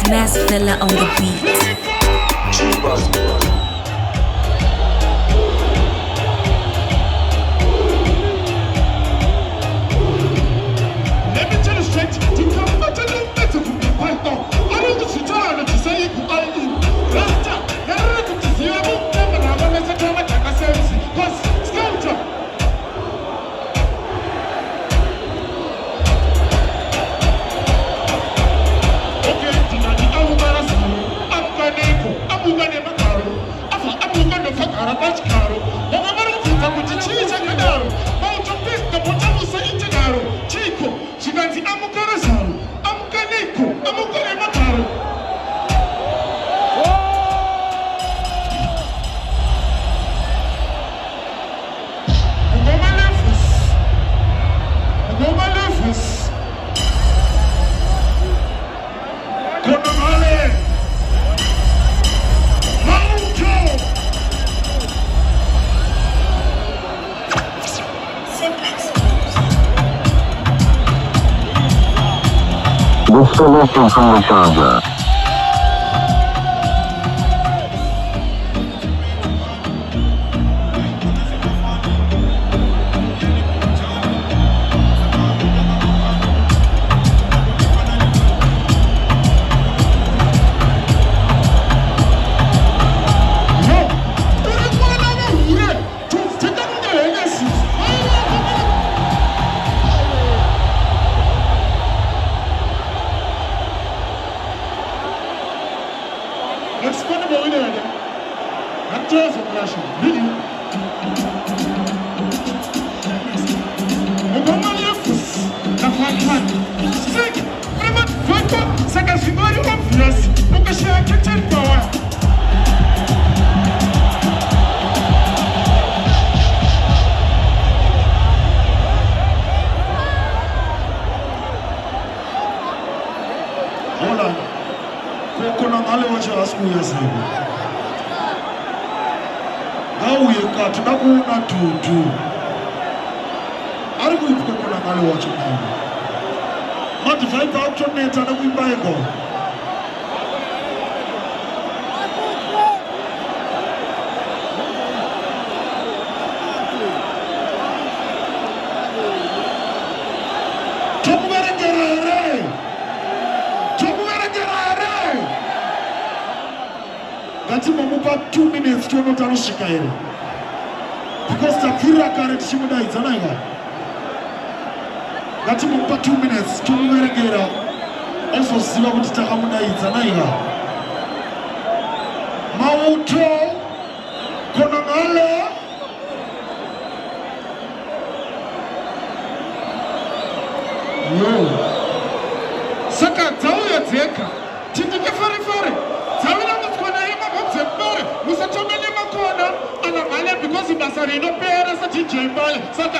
Mass Fella on the beat. Let me tell you straight, to come back to the better from the python. I don't want to try to say it, I mean, Rasta, you're ready to see a book, never have a message on a service. Because, Scout. Okay, Tinani, Abugarasaro, Afghaneko, Abugane Makaro, Abugane Fakara Bachkaro, Mamma Fuka, cheese and Kadaro, Mount of Pist, the Potamusa Integaro, Chico, Shiganti Amukarasaro, Amganeko, Amugane Makaro. Disconnecting from the charger. About 2 minutes to not Shikaire. Because the Kira Karet Shimada is another. That's about 2 minutes to Meragera. Also, Silabutta Hamada is another. Mauto Konangale. No. Saka, Tauya Teka. Tintika Fari. Musatomele makona anangale because ibasarino pera sa tijembale saka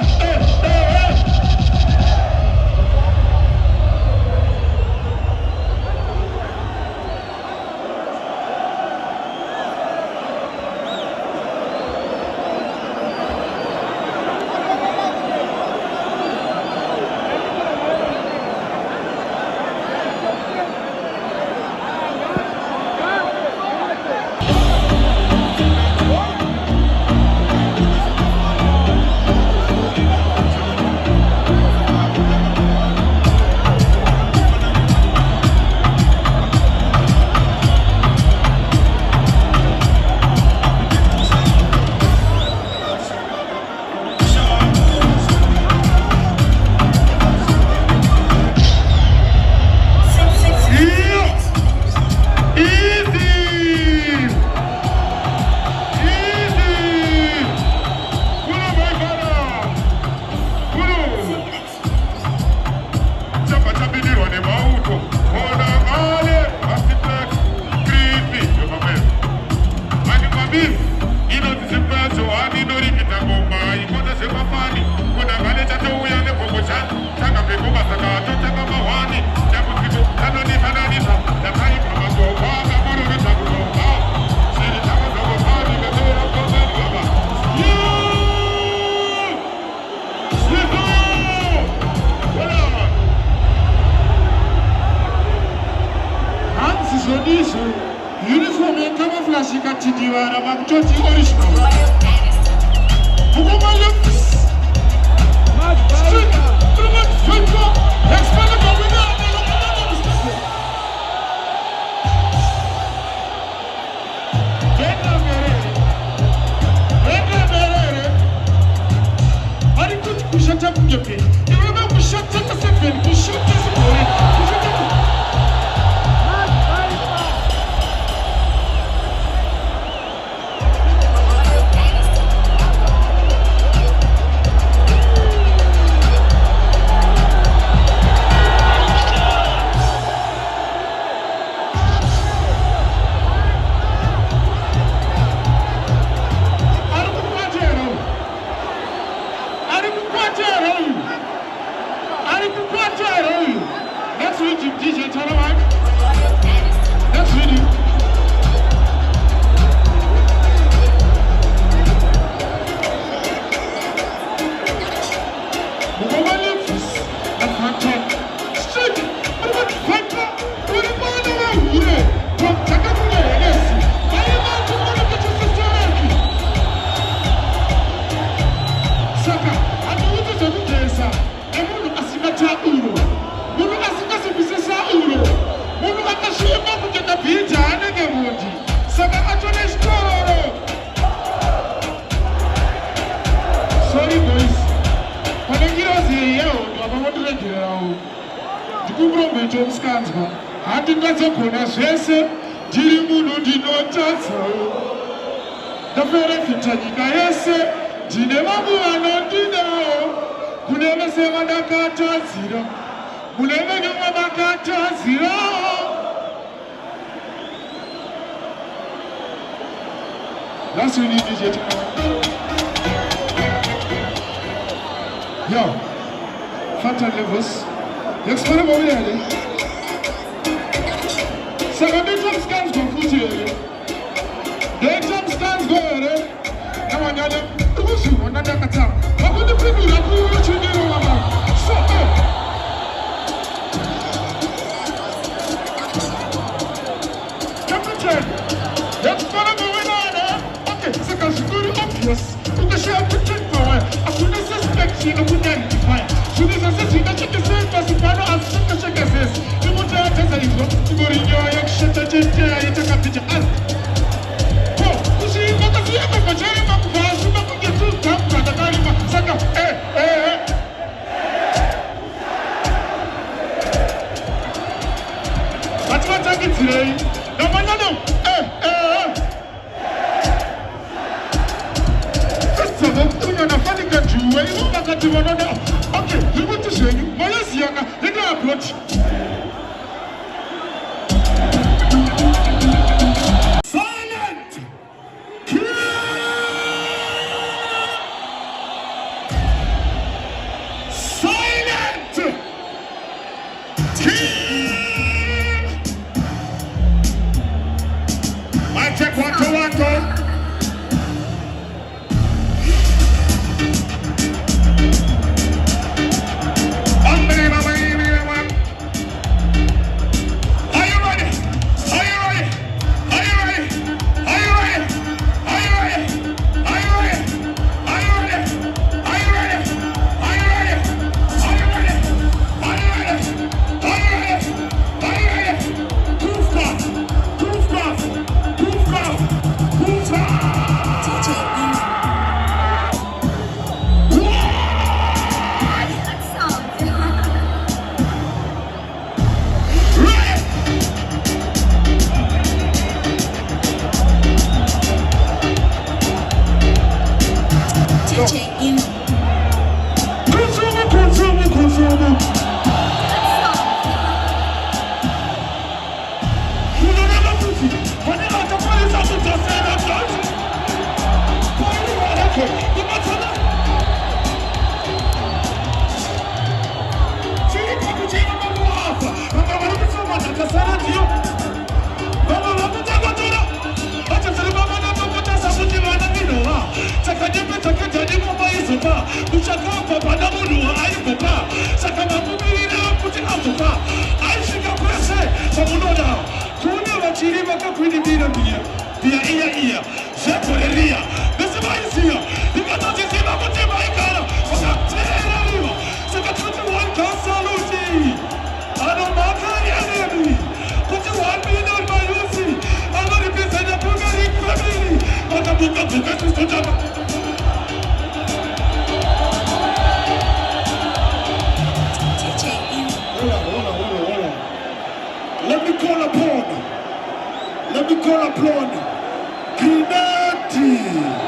Sisodiso, uniform and camouflage Katidiwara Makutoti original. Mugoma left. Street, Truman Fenko, expanded the winner and the local. Vendra Merere. Ari kut kushata kujepe. Iwema kushata kasepen, kushata sepore, kushata. Let's read you, DJ Talamak. Let's read you. Mugoma Lefus, the Phantom. Straight, but Phantom, what about the way? From Takapuga, yes. I am out to one of the Society. Saka, I know what to do, Jessa. I'm going to ask you to Mulu asika bisesa ulo. Mulu akashima kujeka pita anege mundi. Saka atone storo. Sorry boys. Panengira ziyeo wabamodire jirao. Dikubro mejo mskanzwa. Hadi ngazo kona swese. Jiri mulu dino chanso. Dafere fitajika yese. Jine mabu anondinao. Kuneme sema nakata zira. Muleme nyuma makata zira. That's what you need, DJ. Yo, Fanta levels. You explain over there. Second daytime scans go foot here. Daytime scans go here. Now I'm going to push you on another kata. I'm going to bring you up to what you do, mama. So, that's gonna go in on. Okay, so it's very obvious. You can share a picture for her. As soon as suspect, you know, we identify. Soon as I say, you can check the same person, but I think the check says, you want to have a you go in your action, you take a picture. Oh, you see, you got to see a Jerry McFarland, you can get two top, but the guy, Saka, That's what I get today. No. First of all, you're not funny country where you back at another. Okay, you want to show you. My last younger, let me approach. Silent! Silent! Check one, go. Take a kwini dina mia iya sekoreria besemaisia ikatozizima kutima ikala ukatereriwa sekatuti wankasaluti anomakari anemi kuti 1 million mayusi anoripesanya Bulgarian family akabuka kutotama DJ in. Hold on. Let me call upon Grenati.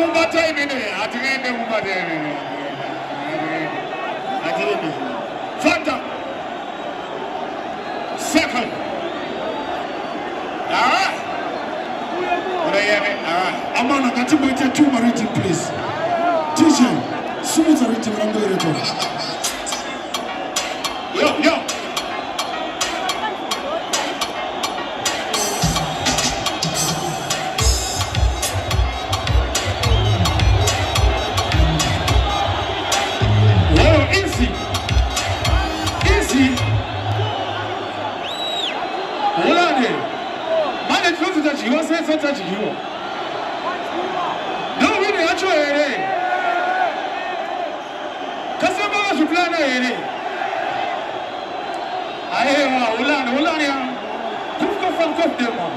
mubata imene atigende mubata imene atigende fata second Amana kati mwite tuma rating please. TJ, smooth rating rambo yereto. Yo. Easy. Olane. Mane tuzo tachiwa sasa tachiwa. No wini acho ere. Kasaba wa shuklana ere. Ayewa Olane ya. Kufka fankof demo.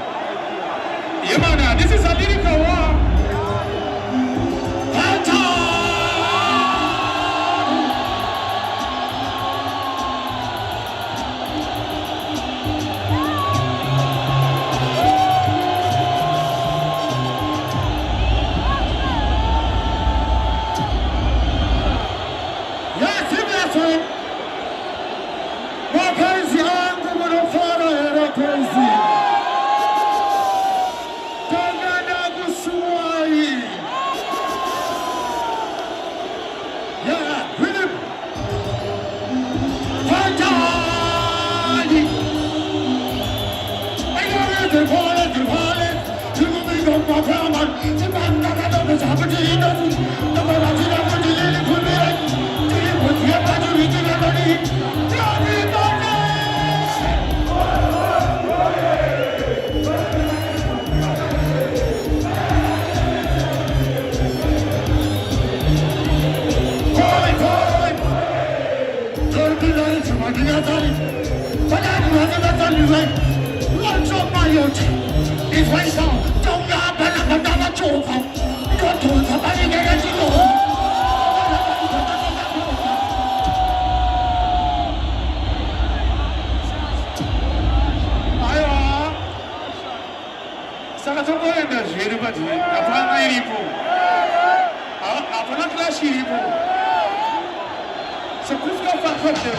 Yemana, this is a lyrical war. Mapenzi yangu mnafara era penzi. Tangana kusuai. Ya, Philip. Fatali. Ayore de vale. Tugu mi go papaman. Sibanda ka do sabji do. Tabara jira ko dile khulira. Dile ko ya baju jira bani. Saka tokoenda zviri pati hapana iripo. Hapana clash iripo. Sekufika fakhote.